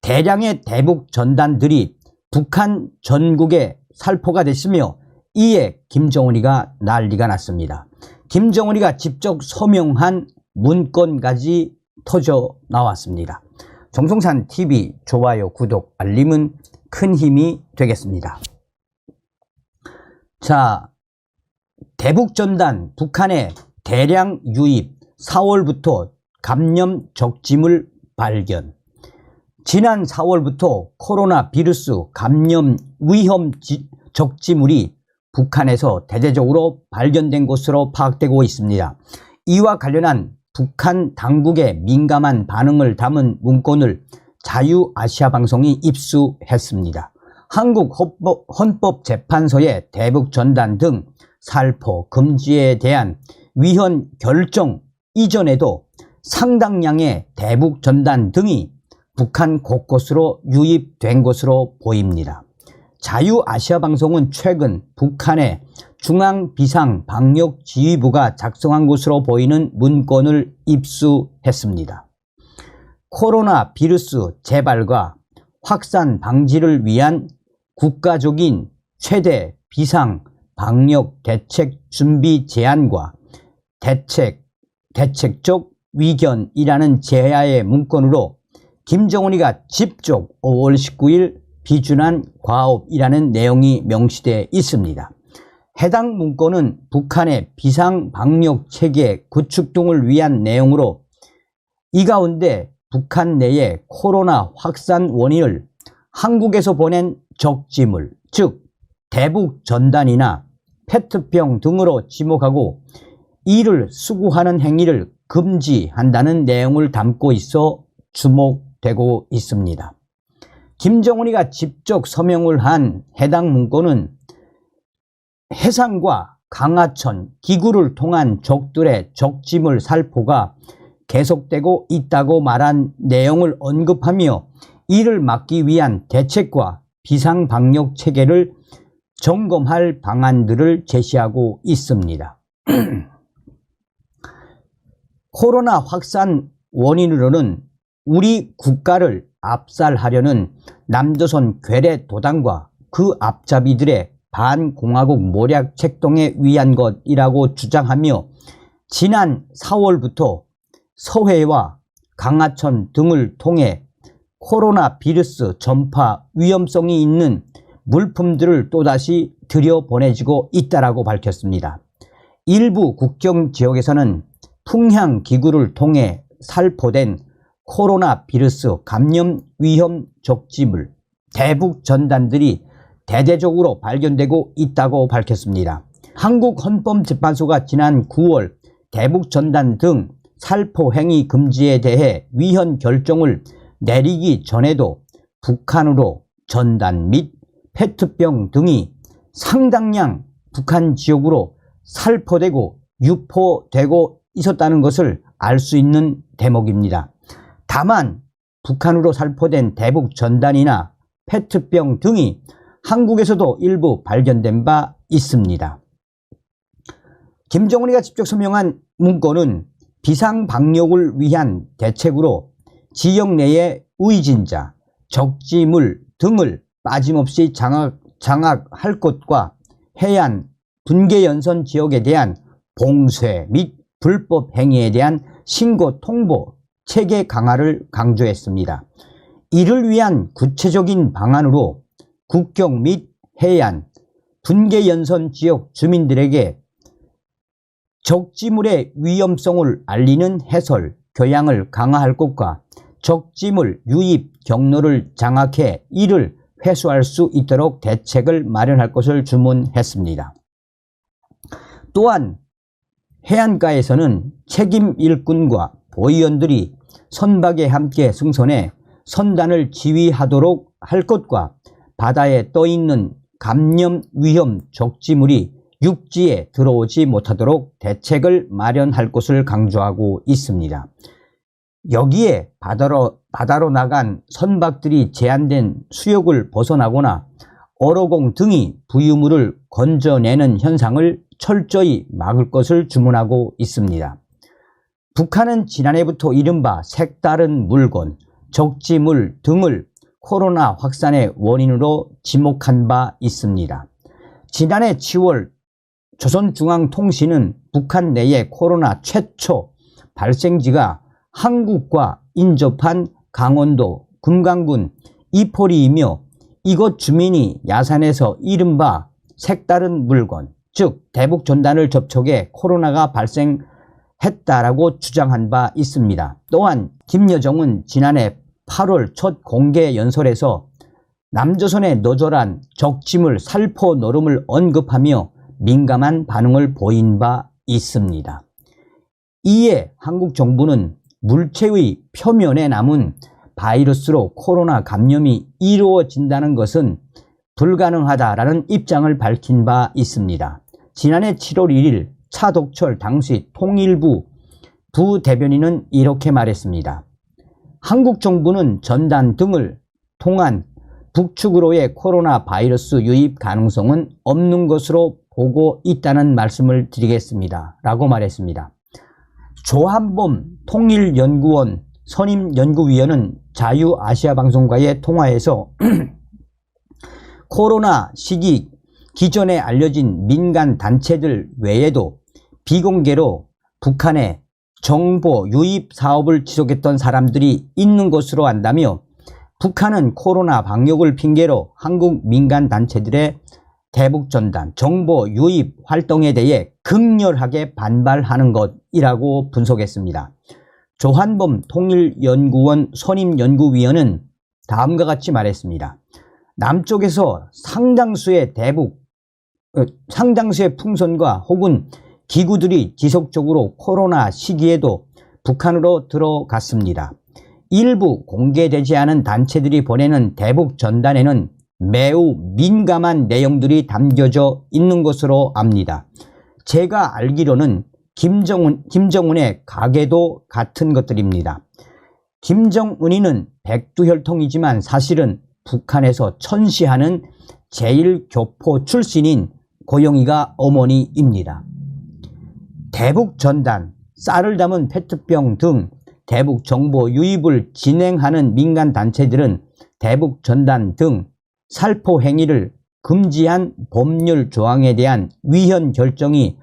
대량의 대북 전단들이 북한 전국에 살포가 됐으며 이에 김정은이가 난리가 났습니다. 김정은이가 직접 서명한 문건까지 터져 나왔습니다. 정성산TV 좋아요, 구독, 알림은 큰 힘이 되겠습니다. 자, 대북전단 북한의 대량 유입, 4월부터 감염 적짐을 발견. 지난 4월부터 코로나 바이러스 감염 위험 적지물이 북한에서 대대적으로 발견된 것으로 파악되고 있습니다. 이와 관련한 북한 당국의 민감한 반응을 담은 문건을 자유아시아방송이 입수했습니다. 한국 헌법재판소의 대북전단 등 살포 금지에 대한 위헌 결정 이전에도 상당량의 대북전단 등이 북한 곳곳으로 유입된 것으로 보입니다. 자유아시아방송은 최근 북한의 중앙비상방역지휘부가 작성한 것으로 보이는 문건을 입수했습니다. 코로나 바이러스 재발과 확산 방지를 위한 국가적인 최대 비상 방역 대책 준비 제안과 대책적 위견이라는 제야의 문건으로 김정은이가 직접 5월 19일 비준한 과업이라는 내용이 명시되어 있습니다. 해당 문건은 북한의 비상방역체계 구축 등을 위한 내용으로 이 가운데 북한 내의 코로나 확산 원인을 한국에서 보낸 적지물, 즉 대북 전단이나 페트병 등으로 지목하고 이를 수구하는 행위를 금지한다는 내용을 담고 있어 주목되고 있습니다. 김정은이가 직접 서명을 한 해당 문건은 해상과 강하천, 기구를 통한 적들의 적지물 살포가 계속되고 있다고 말한 내용을 언급하며 이를 막기 위한 대책과 비상방역 체계를 점검할 방안들을 제시하고 있습니다. 코로나 확산 원인으로는 우리 국가를 압살하려는 남조선 괴뢰 도당과 그 앞잡이들의 반공화국 모략 책동에 의한 것이라고 주장하며 지난 4월부터 서해와 강하천 등을 통해 코로나 바이러스 전파 위험성이 있는 물품들을 또다시 들여보내지고 있다고 밝혔습니다. 일부 국경 지역에서는 풍향기구를 통해 살포된 코로나 바이러스 감염 위험 적지물, 대북 전단들이 대대적으로 발견되고 있다고 밝혔습니다. 한국 헌법재판소가 지난 9월 대북 전단 등 살포 행위 금지에 대해 위헌 결정을 내리기 전에도 북한으로 전단 및 페트병 등이 상당량 북한 지역으로 살포되고 유포되고 있었다는 것을 알 수 있는 대목입니다. 다만 북한으로 살포된 대북 전단이나 페트병 등이 한국에서도 일부 발견된 바 있습니다. 김정은이가 직접 서명한 문건은 비상방역을 위한 대책으로 지역 내의 의진자, 적지물 등을 빠짐없이 장악할 것과 해안, 분계연선 지역에 대한 봉쇄 및 불법 행위에 대한 신고 통보 체계 강화를 강조했습니다. 이를 위한 구체적인 방안으로 국경 및 해안, 분계연선 지역 주민들에게 적지물의 위험성을 알리는 해설, 교양을 강화할 것과 적지물 유입 경로를 장악해 이를 회수할 수 있도록 대책을 마련할 것을 주문했습니다. 또한 해안가에서는 책임 일꾼과 보위원들이 선박에 함께 승선해 선단을 지휘하도록 할 것과 바다에 떠있는 감염 위험 적지물이 육지에 들어오지 못하도록 대책을 마련할 것을 강조하고 있습니다. 여기에 바다로 나간 선박들이 제한된 수역을 벗어나거나 어로공 등이 부유물을 건져내는 현상을 철저히 막을 것을 주문하고 있습니다. 북한은 지난해부터 이른바 색다른 물건, 적지물 등을 코로나 확산의 원인으로 지목한 바 있습니다. 지난해 10월 조선중앙통신은 북한 내의 코로나 최초 발생지가 한국과 인접한 강원도 금강군 이포리이며 이곳 주민이 야산에서 이른바 색다른 물건, 즉 대북전단을 접촉해 코로나가 발생했다라고 주장한 바 있습니다. 또한 김여정은 지난해 8월 첫 공개 연설에서 남조선의 노조란 적짐을 살포 노름을 언급하며 민감한 반응을 보인 바 있습니다. 이에 한국 정부는 물체의 표면에 남은 바이러스로 코로나 감염이 이루어진다는 것은 불가능하다라는 입장을 밝힌 바 있습니다. 지난해 7월 1일 차독철 당시 통일부 부대변인은 이렇게 말했습니다. 한국 정부는 전단 등을 통한 북측으로의 코로나 바이러스 유입 가능성은 없는 것으로 보고 있다는 말씀을 드리겠습니다. 라고 말했습니다. 조한범 통일연구원 선임연구위원은 자유아시아방송과의 통화에서 코로나 시기 기존에 알려진 민간 단체들 외에도 비공개로 북한에 정보 유입 사업을 지속했던 사람들이 있는 것으로 안다며 북한은 코로나 방역을 핑계로 한국 민간 단체들의 대북전단 정보 유입 활동에 대해 극렬하게 반발하는 것이라고 분석했습니다. 조한범 통일연구원 선임연구위원은 다음과 같이 말했습니다. 남쪽에서 상당수의 풍선과 혹은 기구들이 지속적으로 코로나 시기에도 북한으로 들어갔습니다. 일부 공개되지 않은 단체들이 보내는 대북 전단에는 매우 민감한 내용들이 담겨져 있는 것으로 압니다. 제가 알기로는 김정은의 가계도 같은 것들입니다. 김정은이는 백두혈통이지만 사실은 북한에서 천시하는 제1교포 출신인 고영이가 어머니입니다. 대북 전단, 쌀을 담은 페트병 등 대북 정보 유입을 진행하는 민간 단체들은 대북 전단 등 살포 행위를 금지한 법률 조항에 대한 위헌 결정이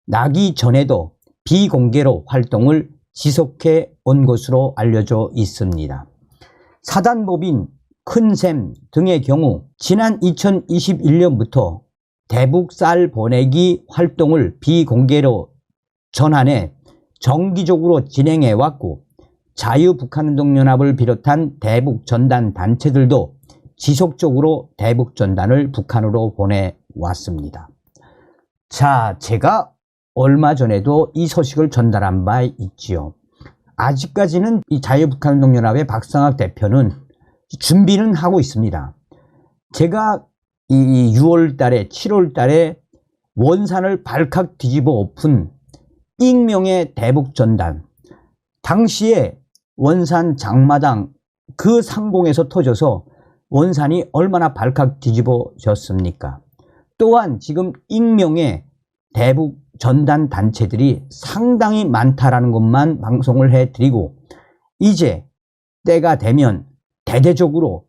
나기 전에도 비공개로 활동을 지속해 온 것으로 알려져 있습니다. 사단법인 큰샘 등의 경우 지난 2021년부터 대북 쌀 보내기 활동을 비공개로 전환해 정기적으로 진행해 왔고 자유북한운동연합을 비롯한 대북 전단 단체들도 지속적으로 대북 전단을 북한으로 보내왔습니다. 자, 제가 얼마 전에도 이 소식을 전달한 바 있지요. 아직까지는 이 자유북한운동연합의 박상학 대표는 준비는 하고 있습니다. 제가 이 6월 달에 7월 달에 원산을 발칵 뒤집어 엎은 익명의 대북 전단, 당시에 원산 장마당 그 상공에서 터져서 원산이 얼마나 발칵 뒤집어졌습니까? 또한 지금 익명의 대북 전단 단체들이 상당히 많다라는 것만 방송을 해드리고 이제 때가 되면 대대적으로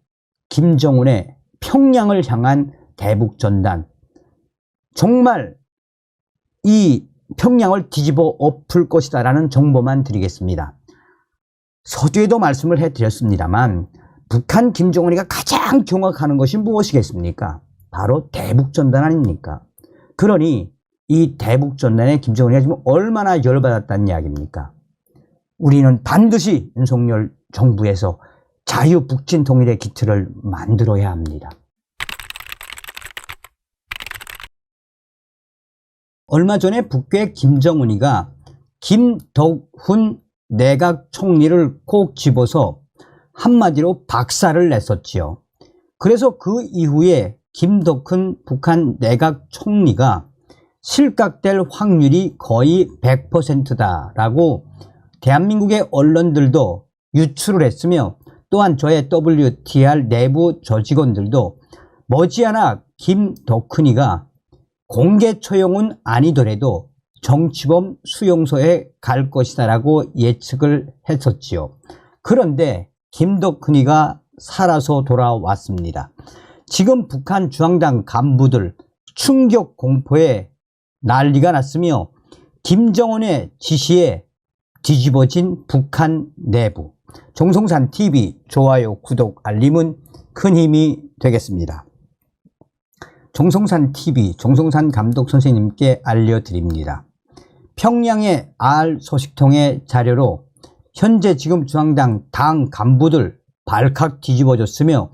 김정은의 평양을 향한 대북 전단, 정말 이 평양을 뒤집어 엎을 것이다 라는 정보만 드리겠습니다. 서두에도 말씀을 해드렸습니다만 북한 김정은이가 가장 경악하는 것이 무엇이겠습니까? 바로 대북전단 아닙니까? 그러니 이 대북전단에 김정은이가 지금 얼마나 열받았다는 이야기입니까? 우리는 반드시 윤석열 정부에서 자유북진 통일의 기틀을 만들어야 합니다. 얼마 전에 북괴 김정은이가 김덕훈 내각 총리를 콕 집어서 한마디로 박살을 냈었지요. 그래서 그 이후에 김덕훈 북한 내각 총리가 실각될 확률이 거의 100%다라고 대한민국의 언론들도 유출을 했으며 또한 저의 WTR 내부 조직원들도 머지않아 김덕훈이가 공개 처형은 아니더라도 정치범 수용소에 갈 것이다 라고 예측을 했었지요. 그런데 김덕훈이가 살아서 돌아왔습니다. 지금 북한 중앙당 간부들 충격 공포에 난리가 났으며 김정은의 지시에 뒤집어진 북한 내부. 정성산TV 좋아요, 구독, 알림은 큰 힘이 되겠습니다. 정성산TV 정성산 감독 선생님께 알려드립니다. 평양의 알소식통의 자료로 현재 지금 중앙당 당 간부들 발칵 뒤집어졌으며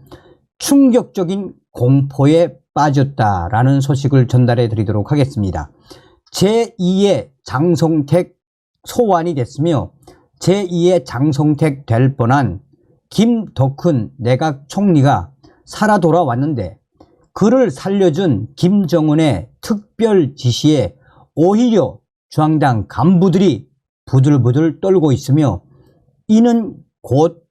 충격적인 공포에 빠졌다라는 소식을 전달해 드리도록 하겠습니다. 제2의 장성택 소환이 됐으며 제2의 장성택 될 뻔한 김덕훈 내각 총리가 살아 돌아왔는데 그를 살려준 김정은의 특별 지시에 오히려 중앙당 간부들이 부들부들 떨고 있으며 이는 곧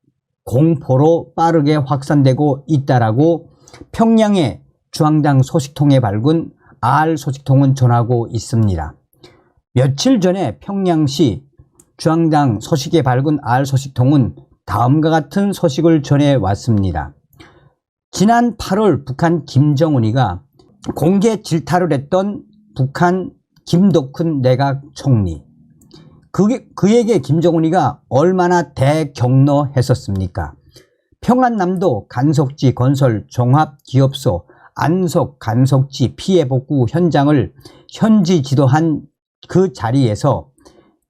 공포로 빠르게 확산되고 있다라고 평양의 중앙당 소식통에 밝은 알소식통은 전하고 있습니다. 며칠 전에 평양시 중앙당 소식에 밝은 알소식통은 다음과 같은 소식을 전해왔습니다. 지난 8월 북한 김정은이가 공개 질타를 했던 북한 김덕훈 내각 총리, 그에게 김정은이가 얼마나 대경로했었습니까? 평안남도 간석지 건설 종합기업소 안석 간석지 피해 복구 현장을 현지 지도한 그 자리에서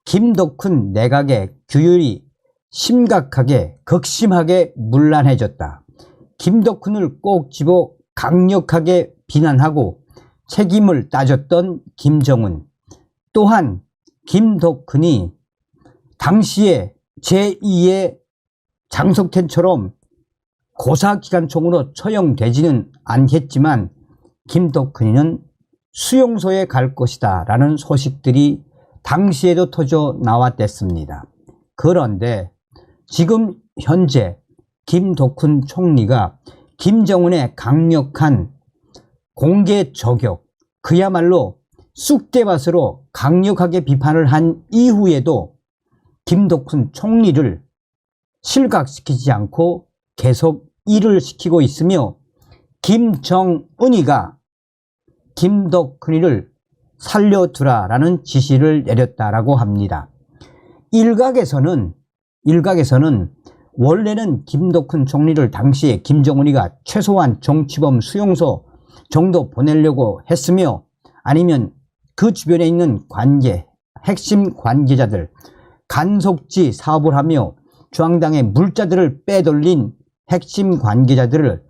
김덕훈 내각의 규율이 심각하게 극심하게 문란해졌다. 김덕훈을 꼭 집어 강력하게 비난하고 책임을 따졌던 김정은, 또한 김덕훈이 당시에 제2의 장성택처럼 고사기관총으로 처형되지는 않겠지만 김덕훈이는 수용소에 갈 것이다 라는 소식들이 당시에도 터져 나왔댔습니다. 그런데 지금 현재 김덕훈 총리가 김정은의 강력한 공개 저격, 그야말로 쑥대밭으로 강력하게 비판을 한 이후에도 김덕훈 총리를 실각시키지 않고 계속 일을 시키고 있으며 김정은이가 김덕훈이를 살려두라라는 지시를 내렸다라고 합니다. 일각에서는 원래는 김덕훈 총리를 당시에 김정은이가 최소한 정치범 수용소 정도 보내려고 했으며 아니면 그 주변에 있는 핵심 관계자들, 간속지 사업을 하며 중앙당의 물자들을 빼돌린 핵심 관계자들을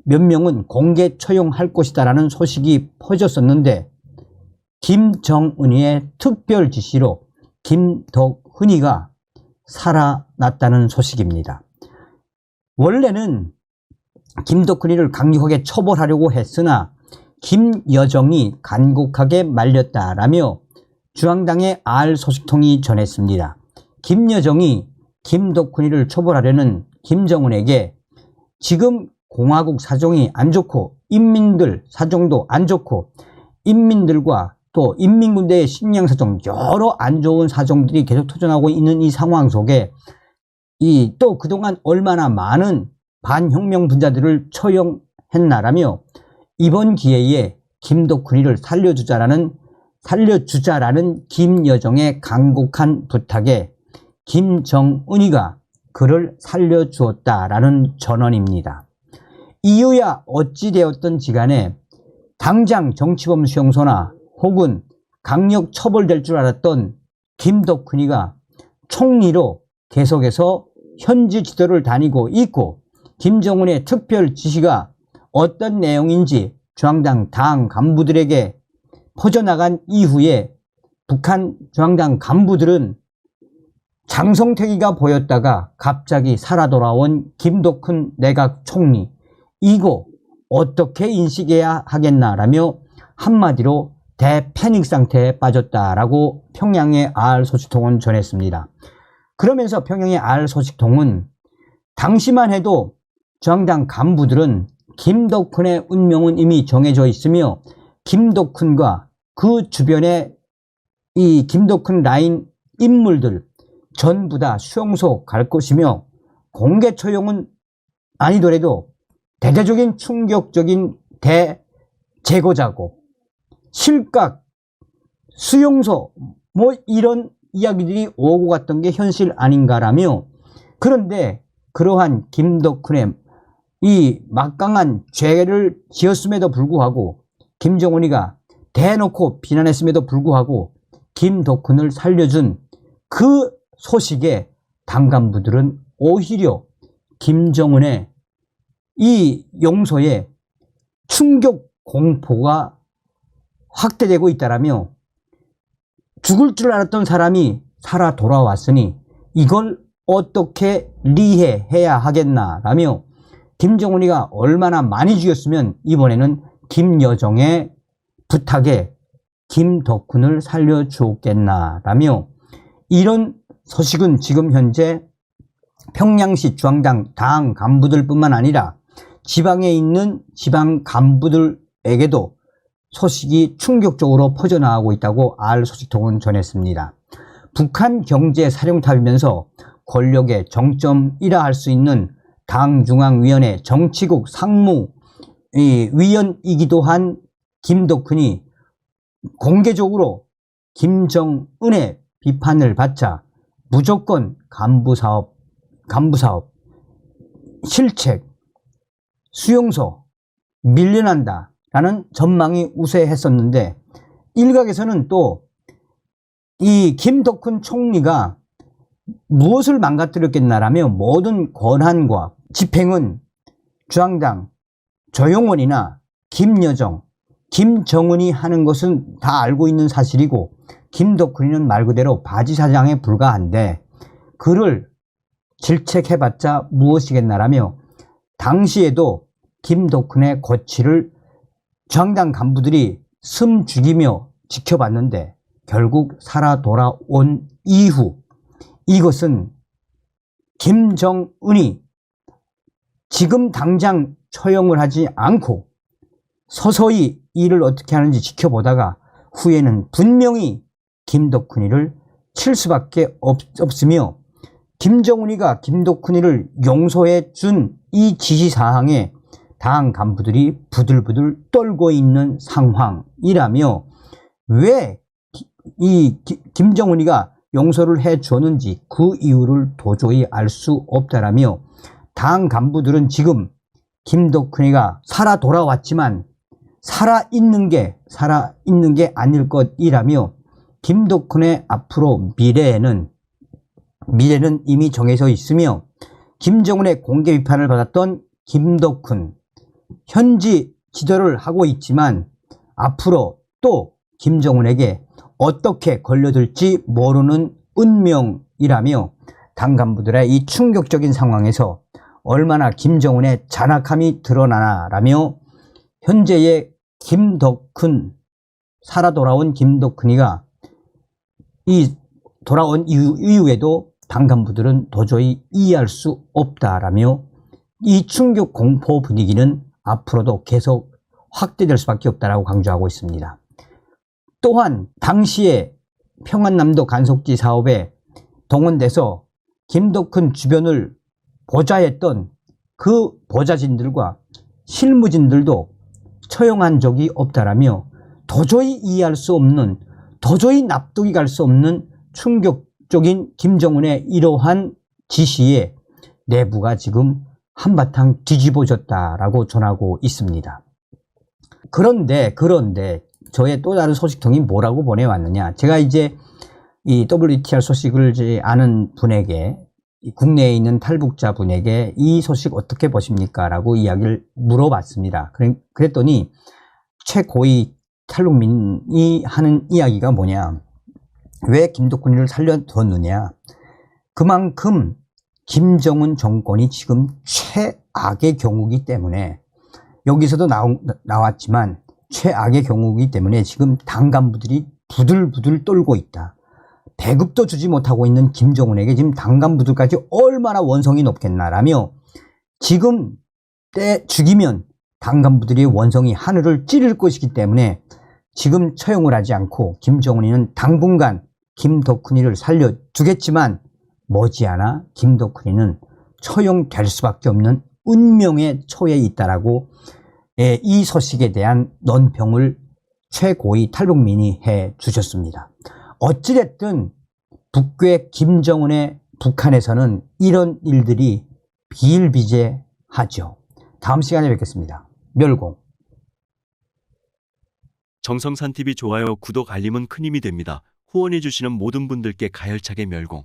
몇 명은 공개 처형할 것이다 라는 소식이 퍼졌었는데 김정은이의 특별 지시로 김덕훈이가 살아났다는 소식입니다. 원래는 김덕훈이를 강력하게 처벌하려고 했으나 김여정이 간곡하게 말렸다라며 중앙당의 알소식통이 전했습니다. 김여정이 김덕훈이를 처벌하려는 김정은에게 지금 공화국 사정이 안 좋고 인민들 사정도 안 좋고 인민들과 또 인민군대의 식량 사정, 여러 안 좋은 사정들이 계속 터져나오고 있는 이 상황 속에 또 그동안 얼마나 많은 반혁명 분자들을 처형했나라며 이번 기회에 김덕훈이를 살려주자라는 김여정의 간곡한 부탁에 김정은이가 그를 살려주었다라는 전언입니다. 이유야 어찌되었든지 간에 당장 정치범 수용소나 혹은 강력 처벌될 줄 알았던 김덕훈이가 총리로 계속해서 현지 지도를 다니고 있고 김정은의 특별 지시가 어떤 내용인지 중앙당 당 간부들에게 퍼져나간 이후에 북한 중앙당 간부들은 장성택이가 보였다가 갑자기 살아 돌아온 김덕훈 내각 총리, 이거 어떻게 인식해야 하겠나라며 한마디로 대패닉 상태에 빠졌다라고 평양의 알소식통은 전했습니다. 그러면서 평양의 알소식통은 당시만 해도 중앙당 간부들은 김덕훈의 운명은 이미 정해져 있으며 김덕훈과 그 주변에 이 김덕훈 라인 인물들 전부 다 수용소 갈 것이며 공개 처형은 아니더라도 대대적인 충격적인 대제거자고 실각, 수용소 뭐 이런 이야기들이 오고 갔던 게 현실 아닌가라며, 그런데 그러한 김덕훈의 이 막강한 죄를 지었음에도 불구하고, 김정은이가 대놓고 비난했음에도 불구하고 김덕훈을 살려준 그 소식에 당 간부들은 오히려 김정은의 이 용서에 충격 공포가 확대되고 있다라며, 죽을 줄 알았던 사람이 살아 돌아왔으니 이걸 어떻게 리해해야 하겠나라며, 김정은이가 얼마나 많이 죽였으면 이번에는 김여정의 부탁에 김덕훈을 살려주었겠나라며, 이런 소식은 지금 현재 평양시 중앙당 당 간부들뿐만 아니라 지방에 있는 지방 간부들에게도 소식이 충격적으로 퍼져나가고 있다고 알소식통은 전했습니다. 북한 경제사령탑이면서 권력의 정점이라 할 수 있는 당중앙위원회 정치국 상무위원이기도 한 김덕훈이 공개적으로 김정은의 비판을 받자 무조건 간부사업, 실책, 수용소 밀려난다 라는 전망이 우세했었는데, 일각에서는 또 이 김덕훈 총리가 무엇을 망가뜨렸겠나라며 모든 권한과 집행은 중앙당 조용원이나 김여정, 김정은이 하는 것은 다 알고 있는 사실이고, 김덕훈이는 말 그대로 바지사장에 불과한데 그를 질책해봤자 무엇이겠나라며, 당시에도 김덕훈의 고치를 중앙당 간부들이 숨 죽이며 지켜봤는데 결국 살아 돌아온 이후 이것은 김정은이 지금 당장 처형을 하지 않고 서서히 일을 어떻게 하는지 지켜보다가 후에는 분명히 김덕훈이를 칠 수밖에 없으며, 김정은이가 김덕훈이를 용서해 준 이 지시사항에 당 간부들이 부들부들 떨고 있는 상황이라며, 왜 이 김정은이가 용서를 해 줬는지 그 이유를 도저히 알 수 없다라며, 당 간부들은 지금 김덕훈이가 살아 돌아왔지만 살아있는 게 아닐 것이라며, 김덕훈의 앞으로 미래는 이미 정해져 있으며, 김정은의 공개 비판을 받았던 김덕훈 현지 지도를 하고 있지만 앞으로 또 김정은에게 어떻게 걸려들지 모르는 운명이라며, 당 간부들의 이 충격적인 상황에서 얼마나 김정은의 잔악함이 드러나나라며, 현재의 김덕훈, 살아 돌아온 김덕훈이가 이 돌아온 이후에도 당 간부들은 도저히 이해할 수 없다라며, 이 충격 공포 분위기는 앞으로도 계속 확대될 수밖에 없다라고 강조하고 있습니다. 또한 당시에 평안남도 간속지 사업에 동원돼서 김덕훈 주변을 보좌했던 그 보좌진들과 실무진들도 처형한 적이 없다라며, 도저히 이해할 수 없는, 도저히 납득이 갈 수 없는 충격적인 김정은의 이러한 지시에 내부가 지금 한바탕 뒤집어졌다라고 전하고 있습니다. 그런데 저의 또 다른 소식통이 뭐라고 보내왔느냐, 제가 이제 이 WTR 소식을 아는 분에게, 국내에 있는 탈북자 분에게 이 소식 어떻게 보십니까? 라고 이야기를 물어봤습니다. 그랬더니 최고위 탈북민이 하는 이야기가 뭐냐, 왜 김덕훈이를 살려두었느냐, 그만큼 김정은 정권이 지금 최악의 경우이기 때문에, 여기서도 나왔지만 최악의 경우이기 때문에 지금 당 간부들이 부들부들 떨고 있다. 배급도 주지 못하고 있는 김정은에게 지금 당 간부들까지 얼마나 원성이 높겠나라며, 지금 때 죽이면 당 간부들의 원성이 하늘을 찌를 것이기 때문에 지금 처형을 하지 않고 김정은이는 당분간 김덕훈이를 살려두겠지만, 머지않아 김덕훈이는 처형될 수밖에 없는 운명에 처해 있다라고 이 소식에 대한 논평을 최고위 탈북민이 해 주셨습니다. 어찌됐든 북괴 김정은의 북한에서는 이런 일들이 비일비재하죠. 다음 시간에 뵙겠습니다. 멸공. 정성산TV 좋아요, 구독, 알림은 큰 힘이 됩니다. 후원해주시는 모든 분들께 가열차게 멸공.